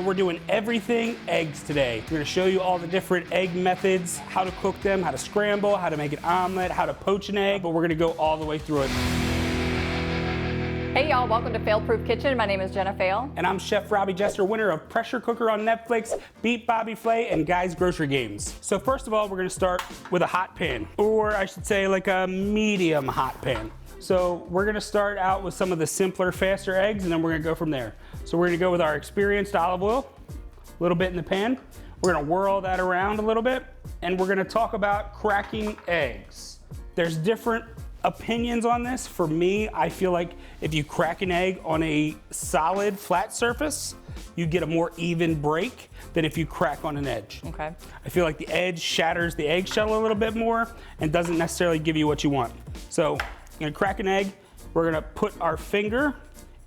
We're doing everything eggs today. We're gonna show you all the different egg methods, how to cook them, how to scramble, how to make an omelet, how to poach an egg, but we're gonna go all the way through it. Hey y'all, welcome to Fail Proof Kitchen. My name is Jenna Fail. And I'm Chef Robbie Jester, winner of Pressure Cooker on Netflix, Beat Bobby Flay, and Guy's Grocery Games. So first of all, we're gonna start with a hot pan, or I should say like a medium hot pan. So we're gonna start out with some of the simpler, faster eggs, and then we're gonna go from there. So we're gonna go with our experienced olive oil, a little bit in the pan. We're gonna whirl that around a little bit, and we're gonna talk about cracking eggs. There's different opinions on this. For me, I feel like if you crack an egg on a solid, flat surface, you get a more even break than if you crack on an edge. Okay. I feel like the edge shatters the eggshell a little bit more and doesn't necessarily give you what you want. So I'm gonna crack an egg. We're gonna put our finger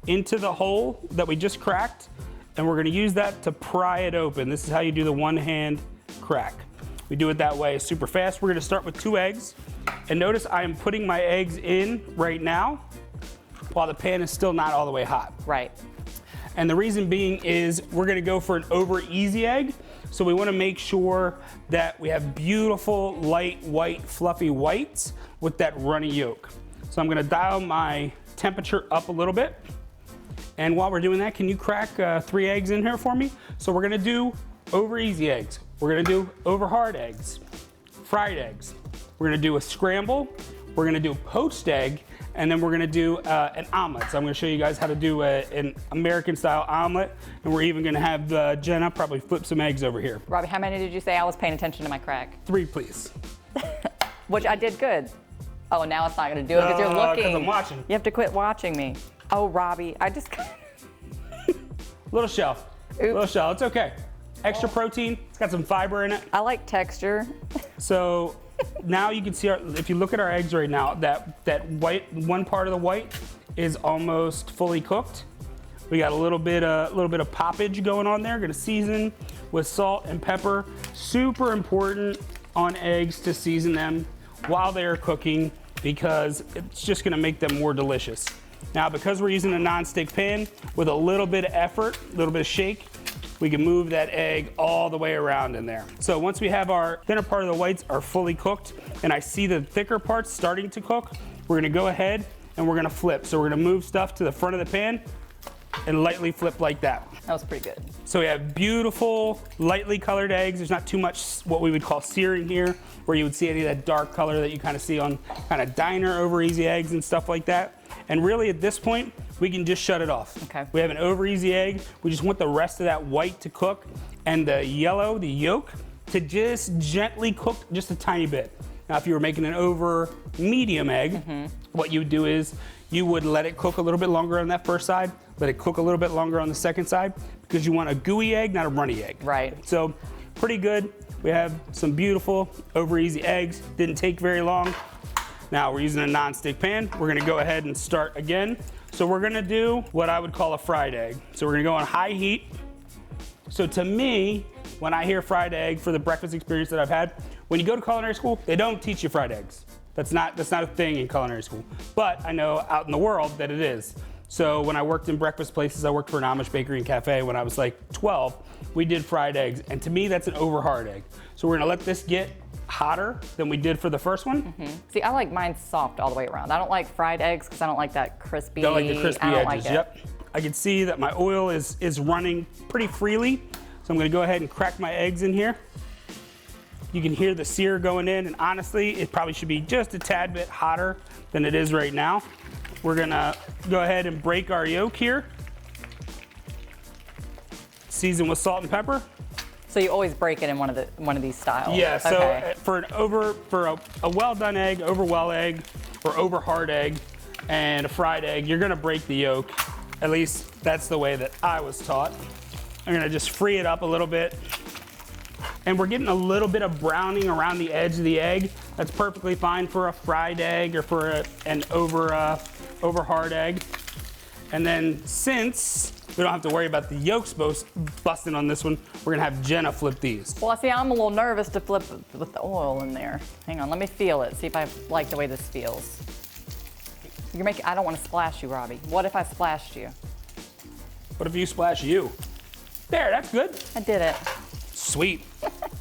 into the hole that we just cracked, and we're gonna use that to pry it open. This is how you do the one hand crack. We do it that way, super fast. We're gonna start with 2 eggs. And notice I am putting my eggs in right now while the pan is still not all the way hot. Right. And the reason being is we're gonna go for an over easy egg. So we wanna make sure that we have beautiful, light, white, fluffy whites with that runny yolk. So I'm gonna dial my temperature up a little bit. And while we're doing that, can you crack 3 eggs in here for me? So we're gonna do over easy eggs. We're gonna do over hard eggs, fried eggs. We're gonna do a scramble. We're gonna do a poached egg, and then we're gonna do an omelet. So I'm gonna show you guys how to do an American style omelet, and we're even gonna have Jenna probably flip some eggs over here. Robbie, how many did you say? I was paying attention to my crack. 3, please. Which I did good. Oh, now it's not gonna do it because you're looking. Because I'm watching. You have to quit watching me. Oh, Robbie, I just... Little shell. Oops. Little shell, it's okay. Extra protein, it's got some fiber in it. I like texture. So now you can see, if you look at our eggs right now, that white, one part of the white is almost fully cooked. We got a little bit of poppage going on there. Gonna season with salt and pepper. Super important on eggs to season them while they're cooking because it's just gonna make them more delicious. Now, because we're using a non-stick pan, with a little bit of effort, a little bit of shake, we can move that egg all the way around in there. So once we have our thinner part of the whites are fully cooked, and I see the thicker parts starting to cook, we're gonna go ahead and we're gonna flip. So we're gonna move stuff to the front of the pan and lightly flip like that. That was pretty good. So we have beautiful, lightly colored eggs. There's not too much what we would call searing here, where you would see any of that dark color that you kind of see on kind of diner over easy eggs and stuff like that. And really at this point, we can just shut it off. Okay. We have an over easy egg. We just want the rest of that white to cook and the yellow, the yolk, to just gently cook just a tiny bit. Now, if you were making an over medium egg, what you would do is you would let it cook a little bit longer on that first side, let it cook a little bit longer on the second side, because you want a gooey egg, not a runny egg. Right. So pretty good. We have some beautiful over easy eggs. Didn't take very long. Now we're using a non-stick pan. We're gonna go ahead and start again. So we're gonna do what I would call a fried egg. So we're gonna go on high heat. So to me, when I hear fried egg for the breakfast experience that I've had, when you go to culinary school, they don't teach you fried eggs. That's not a thing in culinary school. But I know out in the world that it is. So when I worked in breakfast places, I worked for an Amish bakery and cafe when I was like 12, we did fried eggs. And to me, that's an over hard egg. So we're gonna let this get hotter than we did for the first one. See, I like mine soft all the way around. I don't like fried eggs because I don't like that crispy. Don't like the crispy I don't edges, like it. yep. I can see that my oil is running pretty freely. So I'm gonna go ahead and crack my eggs in here. You can hear the sear going in, and honestly, it probably should be just a tad bit hotter than it is right now. We're gonna go ahead and break our yolk here. Season with salt and pepper. So you always break it in one of these styles. Yeah, so Okay. for a well done egg, over well egg, or over hard egg, and a fried egg, you're gonna break the yolk. At least that's the way that I was taught. I'm gonna just free it up a little bit. And we're getting a little bit of browning around the edge of the egg. That's perfectly fine for a fried egg or for an over hard egg. And then since we don't have to worry about the yolks busting on this one, we're gonna have Jenna flip these. Well, see, I'm a little nervous to flip with the oil in there. Hang on, let me feel it, see if I like the way this feels. I don't want to splash you, Robbie. What if I splashed you? What if you splash you? There, that's good. I did it. Sweet.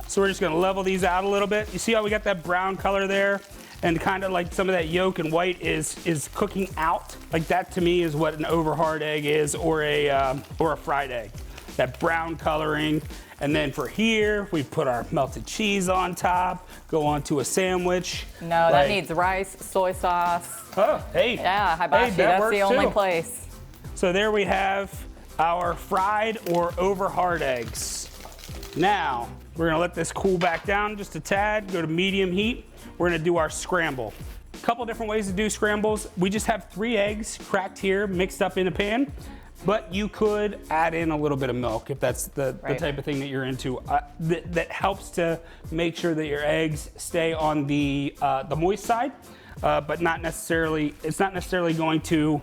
So we're just gonna level these out a little bit. You see how we got that brown color there? And kind of like some of that yolk and white is cooking out. Like that to me is what an over hard egg is, or a fried egg. That brown coloring. And then for here, we put our melted cheese on top, go onto a sandwich. No, that needs rice, soy sauce. Oh, hey. Yeah, hibachi, hey, that's the only too. place. So there we have our fried or over hard eggs. Now, we're gonna let this cool back down just a tad, go to medium heat. We're gonna do our scramble. A couple different ways to do scrambles. We just have 3 eggs cracked here, mixed up in a pan, but you could add in a little bit of milk if that's the type of thing that you're into. That helps to make sure that your eggs stay on the moist side, but it's not necessarily going to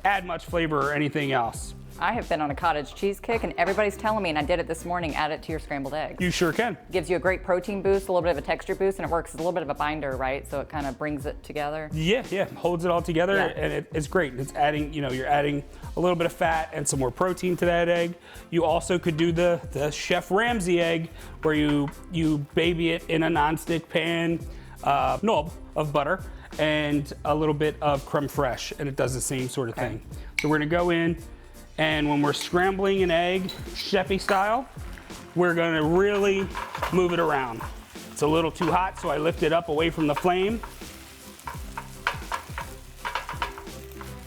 add much flavor or anything else. I have been on a cottage cheese kick, and everybody's telling me, and I did it this morning, add it to your scrambled eggs. You sure can. Gives you a great protein boost, a little bit of a texture boost, and it works as a little bit of a binder, right? So it kind of brings it together. Yeah, holds it all together, Yeah. and it's great. It's adding, you're adding a little bit of fat and some more protein to that egg. You also could do the Chef Ramsay egg, where you baby it in a nonstick pan, knob of butter, and a little bit of creme fraiche, and it does the same sort of thing. So we're gonna go in, and when we're scrambling an egg, chefy style, we're gonna really move it around. It's a little too hot, so I lift it up away from the flame. I'm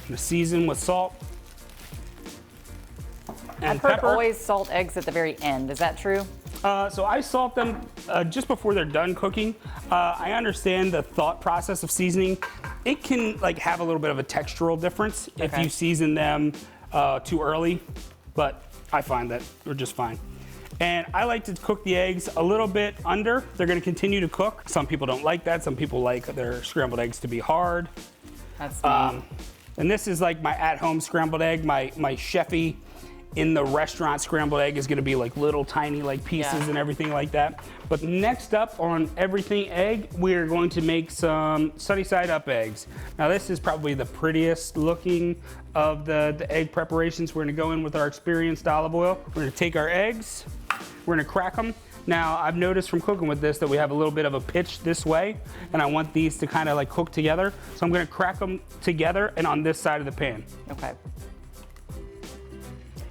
gonna season with salt and I've heard pepper. always salt eggs at the very end. Is that true? So I salt them just before they're done cooking. I understand the thought process of seasoning. It can have a little bit of a textural difference if you season them too early, but I find that they're just fine. And I like to cook the eggs a little bit under. They're gonna continue to cook. Some people don't like that. Some people like their scrambled eggs to be hard. That's me. And this is like my at-home scrambled egg. My chefy in the restaurant scrambled egg is gonna be like little tiny pieces and everything like that. But next up on everything egg, we're going to make some sunny side up eggs. Now this is probably the prettiest looking of the egg preparations. We're gonna go in with our experienced olive oil. We're gonna take our eggs, we're gonna crack them. Now I've noticed from cooking with this that we have a little bit of a pitch this way, and I want these to kind of cook together. So I'm gonna crack them together and on this side of the pan. Okay.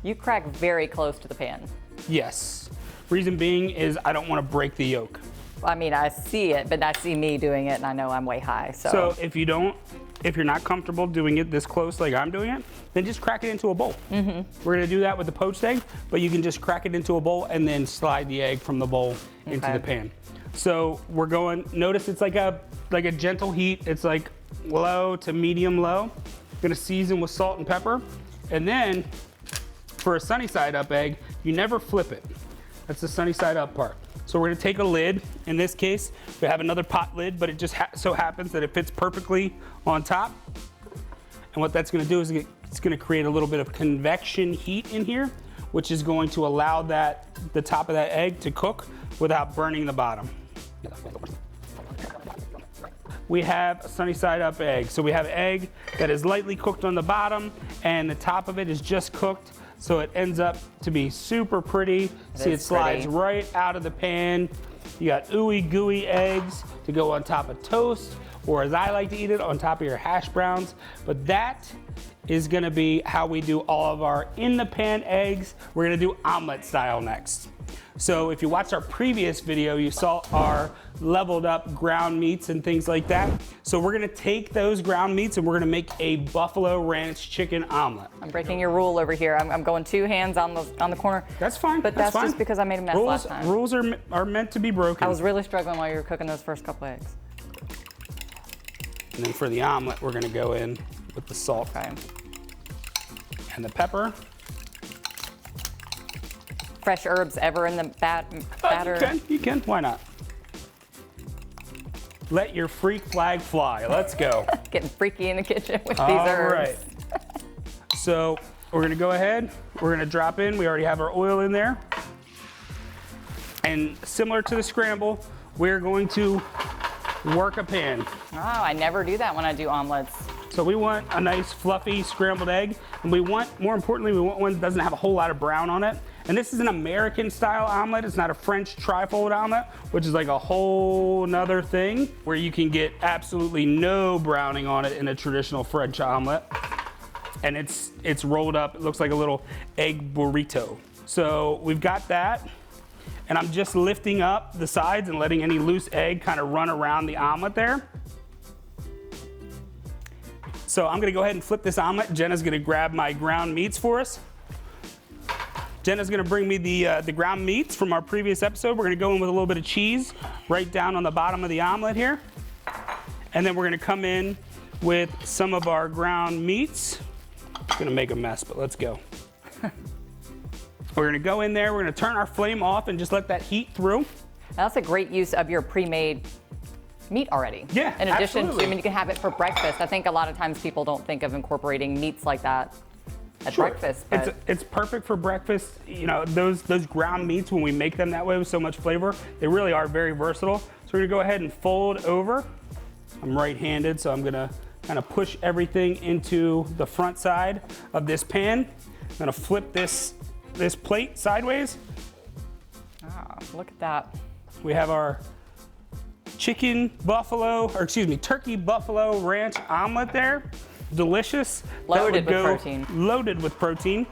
You crack very close to the pan. Yes. Reason being is I don't want to break the yolk. I mean, I see it, but I see me doing it, and I know I'm way high, So if you're not comfortable doing it this close like I'm doing it, then just crack it into a bowl. We're gonna do that with the poached egg, but you can just crack it into a bowl and then slide the egg from the bowl into the pan. So we're going, notice it's like a gentle heat. It's like low to medium low. Gonna season with salt and pepper. And then for a sunny side up egg, you never flip it. That's the sunny side up part. So we're gonna take a lid. In this case, we have another pot lid, but it just so happens that it fits perfectly on top. And what that's gonna do is it's gonna create a little bit of convection heat in here, which is going to allow the top of that egg to cook without burning the bottom. We have a sunny side up egg. So we have egg that is lightly cooked on the bottom, and the top of it is just cooked. So it ends up to be super pretty. See, it slides right out of the pan. You got ooey gooey eggs to go on top of toast, or as I like to eat it, on top of your hash browns. But that is gonna be how we do all of our in the pan eggs. We're gonna do omelet style next. So if you watched our previous video, you saw our leveled up ground meats and things like that. So we're gonna take those ground meats and we're gonna make a buffalo ranch chicken omelet. I'm breaking your rule over here. I'm going 2 hands on the corner. That's fine. But that's fine. just because I made a mess last time. Rules are meant to be broken. I was really struggling while you were cooking those first couple eggs. And then for the omelet, we're gonna go in with the salt and the pepper. Fresh herbs ever in the batter? You can, why not? Let your freak flag fly, let's go. Getting freaky in the kitchen with these All herbs. right. So we're gonna go ahead, we're gonna drop in, we already have our oil in there. And similar to the scramble, we're going to work a pan. Oh, I never do that when I do omelets. So we want a nice fluffy scrambled egg, and we want, more importantly, we want one that doesn't have a whole lot of brown on it. And this is an American style omelet. It's not a French trifold omelet, which is like a whole nother thing where you can get absolutely no browning on it in a traditional French omelet. And it's rolled up, it looks like a little egg burrito. So we've got that. And I'm just lifting up the sides and letting any loose egg kind of run around the omelet there. So I'm gonna go ahead and flip this omelet. Jenna's gonna grab my ground meats for us. Jenna's gonna bring me the ground meats from our previous episode. We're gonna go in with a little bit of cheese right down on the bottom of the omelet here. And then we're gonna come in with some of our ground meats. It's gonna make a mess, but let's go. We're gonna go in there, we're gonna turn our flame off and just let that heat through. That's a great use of your pre-made meat already. Yeah, in addition absolutely. to, I mean, you can have it for breakfast. I think a lot of times people don't think of incorporating meats like that at breakfast. But It's perfect for breakfast. You know, those ground meats, when we make them that way with so much flavor, they really are very versatile. So we're gonna go ahead and fold over. I'm right-handed, so I'm gonna kind of push everything into the front side of this pan. I'm gonna flip this plate sideways. ah, look at that. We have our turkey buffalo ranch omelet there. Delicious. That Loaded would with go protein. Loaded with protein.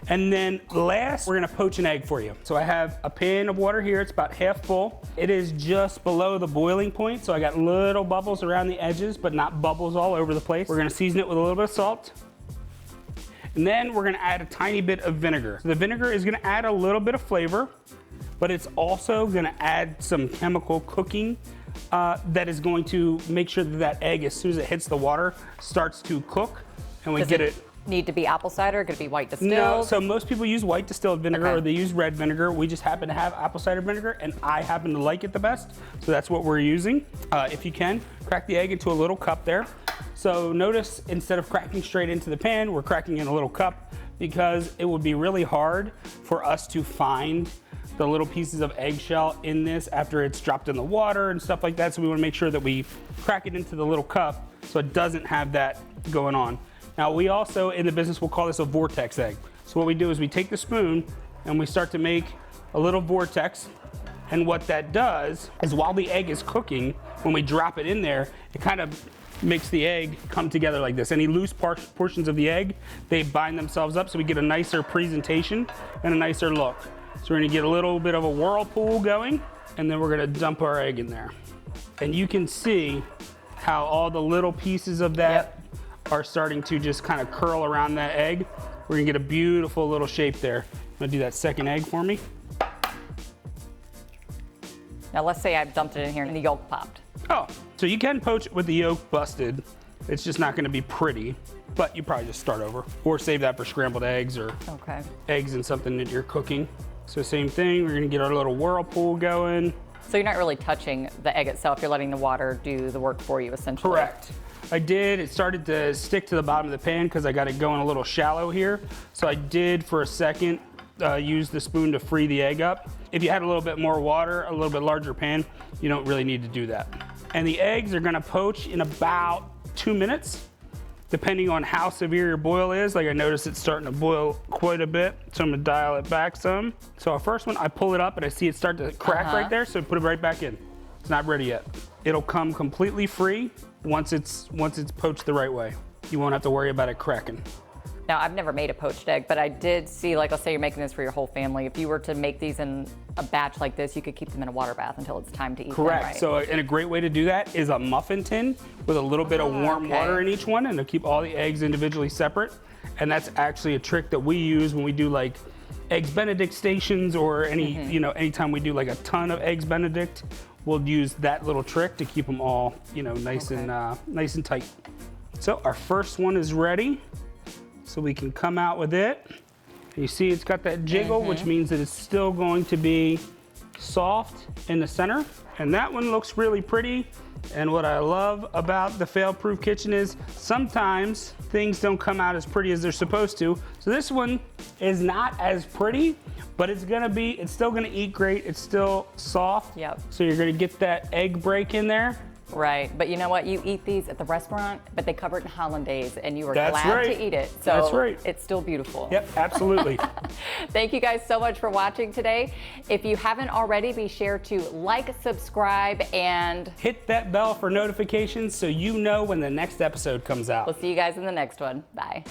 And then last, we're gonna poach an egg for you. So I have a pan of water here, it's about half full. It is just below the boiling point, so I got little bubbles around the edges, but not bubbles all over the place. We're gonna season it with a little bit of salt. And then we're gonna add a tiny bit of vinegar. So the vinegar is gonna add a little bit of flavor, but it's also gonna add some chemical cooking that is going to make sure that egg, as soon as it hits the water, starts to cook, and we Does get it need to be apple cider? Could it be white distilled? No, so most people use white distilled vinegar Okay. or they use red vinegar. We just happen to have apple cider vinegar, and I happen to like it the best, so that's what we're using. If you can, crack the egg into a little cup there. So notice, instead of cracking straight into the pan, we're cracking in a little cup, because it would be really hard for us to find the little pieces of eggshell in this after it's dropped in the water and stuff like that. So we want to make sure that we crack it into the little cup so it doesn't have that going on. Now, we also, in the business, will call this a vortex egg. So what we do is we take the spoon and we start to make a little vortex. And what that does is, while the egg is cooking, when we drop it in there, it kind of makes the egg come together like this. Any loose portions of the egg, they bind themselves up, so we get a nicer presentation and a nicer look. So we're gonna get a little bit of a whirlpool going, and then we're gonna dump our egg in there. And you can see how all the little pieces of that are starting to just kind of curl around that egg. We're gonna get a beautiful little shape there. I'm gonna do that second egg for me. Now let's say I've dumped it in here and the yolk popped. Oh, so you can poach it with the yolk busted. It's just not gonna be pretty, but you probably just start over, or save that for scrambled eggs or Okay. eggs in something that you're cooking. So same thing, we're gonna get our little whirlpool going. So you're not really touching the egg itself, you're letting the water do the work for you, essentially. Correct. I did, it started to stick to the bottom of the pan because I got it going a little shallow here. So I did, for a second, use the spoon to free the egg up. If you had a little bit more water, a little bit larger pan, you don't really need to do that. And the eggs are gonna poach in about 2 minutes, depending on how severe your boil is. Like, I noticed it's starting to boil quite a bit, so I'm gonna dial it back some. So our first one, I pull it up and I see it start to crack right there, so put it right back in. It's not ready yet. It'll come completely free once it's poached the right way. You won't have to worry about it cracking. Now, I've never made a poached egg, but I did see, like, let's say you're making this for your whole family. If you were to make these in a batch like this, you could keep them in a water bath until it's time to eat Correct. them, right? So, and a great way to do that is a muffin tin with a little bit of warm water in each one, and to keep all the eggs individually separate. And that's actually a trick that we use when we do like Eggs Benedict stations, or any, you know, anytime we do like a ton of Eggs Benedict, we'll use that little trick to keep them all, you know, nice and tight. So our first one is ready. So we can come out with it. You see it's got that jiggle, which means that it's still going to be soft in the center. And that one looks really pretty. And what I love about the fail-proof kitchen is sometimes things don't come out as pretty as they're supposed to. So this one is not as pretty, but it's still gonna eat great. It's still soft. Yep. So you're gonna get that egg break in there. Right, but you know what? You eat these at the restaurant, but they cover it in hollandaise, and you are That's glad right. to eat it. So That's right. It's still beautiful. Yep, absolutely. Thank you guys so much for watching today. If you haven't already, be sure to like, subscribe, and hit that bell for notifications so you know when the next episode comes out. we'll see you guys in the next one. Bye.